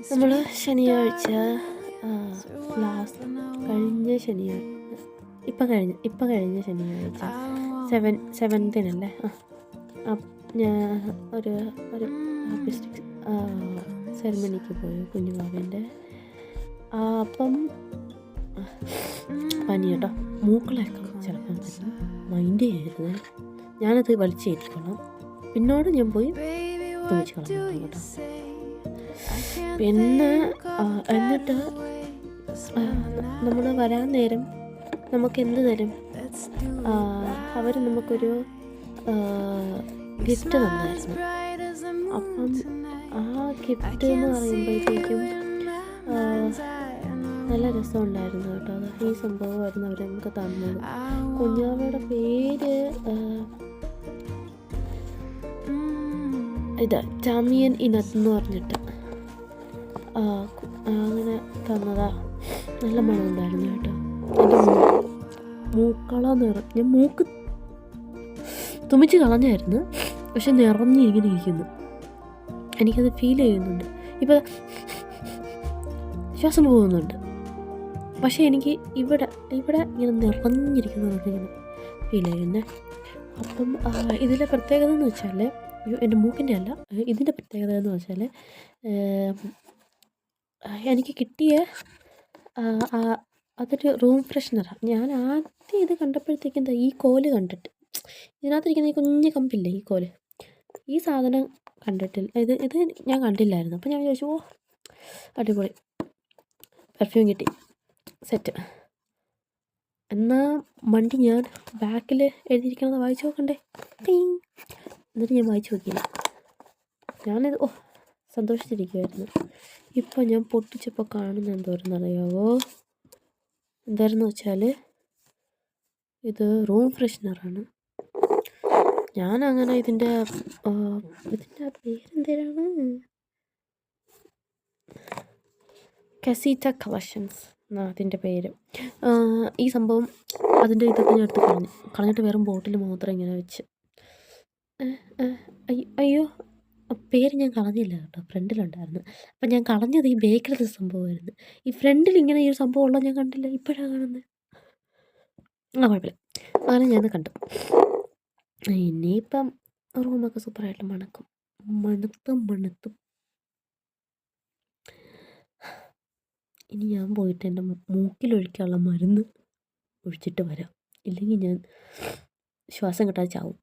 നമ്മൾ ശനിയാഴ്ച കഴിഞ്ഞ ശനിയാഴ്ച ഇപ്പം കഴിഞ്ഞ ശനിയാഴ്ച 7th ഞാൻ ഒരു ആർട്ടിസ്റ്റിക് സെറമണിക്ക് പോയി കുഞ്ഞുമാവിൻ്റെ. അപ്പം പനി കേട്ടോ, മൂക്കളൊക്കെ ചിലപ്പം മൈൻഡ് ചെയ്യരുത്, ഞാനത് വലിച്ചു കയറ്റിക്കൊള്ളാം. പിന്നോട് ഞാൻ പോയി തുണിച്ച് കളഞ്ഞു കേട്ടോ. പിന്നെ എന്നിട്ട് നമ്മൾ വരാൻ നേരം നമുക്ക് എന്ത് തരും? അവർ നമുക്കൊരു ഗിഫ്റ്റ് തന്നായിരുന്നു. അപ്പം ആ ഗിഫ്റ്റ് എന്ന് പറയുമ്പോഴത്തേക്കും നല്ല രസമുണ്ടായിരുന്നു കേട്ടോ. അത് ഈ സംഭവമായിരുന്നു അവർ നമുക്ക് തന്നത്. കുഞ്ഞാവയുടെ പേര് ചാമിയൻ ഇനത്ത് എന്ന് പറഞ്ഞിട്ട് അങ്ങനെ തന്നതാ. നല്ല മണമുണ്ടായിരുന്നു കേട്ടോ. എൻ്റെ മൂക്കളം ഞാൻ മൂക്ക് തുമിച്ച് കളഞ്ഞായിരുന്നു, പക്ഷെ നിറഞ്ഞിങ്ങനെ ഇരിക്കുന്നു. എനിക്കത് ഫീൽ ചെയ്യുന്നുണ്ട്. ഇപ്പം ശ്വാസം പോകുന്നുണ്ട്, പക്ഷേ എനിക്ക് ഇവിടെ ഇങ്ങനെ നിറഞ്ഞിരിക്കുന്നതൊക്കെ ഇങ്ങനെ ഫീൽ ചെയ്യുന്നത്. അപ്പം ഇതിൻ്റെ പ്രത്യേകത എന്ന് വെച്ചാൽ, എൻ്റെ മൂക്കിൻ്റെ അല്ല, ഇതിൻ്റെ പ്രത്യേകത എന്ന് വെച്ചാൽ എനിക്ക് കിട്ടിയ അതൊരു റൂം ഫ്രഷ്നറാണ്. ഞാൻ ആദ്യം ഇത് കണ്ടപ്പോഴത്തേക്കും ഈ കോല് കണ്ടിട്ട്, ഇതിനകത്തിരിക്കുന്ന ഈ കുഞ്ഞ് കമ്പില്ലേ ഈ കോല്, ഈ സാധനം കണ്ടിട്ടില്ല, ഇത് ഞാൻ കണ്ടില്ലായിരുന്നു. അപ്പോൾ ഞാൻ വിചാരിച്ചു അടിപൊളി പെർഫ്യൂം കിട്ടി, സെറ്റ്. എന്നാൽ മണ്ടി ഞാൻ ബാക്കിൽ എഴുതിയിരിക്കണത് വായിച്ചു നോക്കണ്ടേ. എന്നിട്ട് ഞാൻ വായിച്ചു നോക്കിയില്ല. ഞാനിത് സന്തോഷിച്ചിരിക്കുമായിരുന്നു. ഇപ്പം ഞാൻ പൊട്ടിച്ചപ്പോൾ കാണുന്ന എന്തോരെന്നറിയാവോ? എന്തായിരുന്നു വെച്ചാൽ ഇത് റൂം ഫ്രഷ്നറാണ്. ഞാനങ്ങനെ ഇതിൻ്റെ പേരെന്തേരാണ്, കസീറ്റ കളക്ഷൻസ് എന്നാണ് അതിൻ്റെ പേര്. ഈ സംഭവം അതിൻ്റെ ഇതൊക്കെ ഞാൻ എടുത്ത് കളഞ്ഞിട്ട് വെറും ബോട്ടിൽ മാത്രം ഇങ്ങനെ വെച്ച്. അയ്യോ പേര് ഞാൻ കളഞ്ഞില്ല കേട്ടോ, ഫ്രണ്ടിലുണ്ടായിരുന്നു. അപ്പം ഞാൻ കളഞ്ഞത് ഈ ബേക്കിലത്തെ സംഭവമായിരുന്നു. ഈ ഫ്രണ്ടിൽ ഇങ്ങനെ ഈ ഒരു സംഭവം ഉള്ളത് ഞാൻ കണ്ടില്ല, ഇപ്പോഴാണ് കാണുന്നത്. കുഴപ്പമില്ല, അങ്ങനെ ഞാനത് കണ്ടു. ഇനിയിപ്പം റൂമൊക്കെ സൂപ്പറായിട്ട് മണത്തും. ഇനി ഞാൻ പോയിട്ട് എൻ്റെ മൂക്കിലൊഴിക്കാനുള്ള മരുന്ന് ഒഴിച്ചിട്ട് വരാം, ഇല്ലെങ്കിൽ ഞാൻ ശ്വാസം കിട്ടാതെ ചാവും.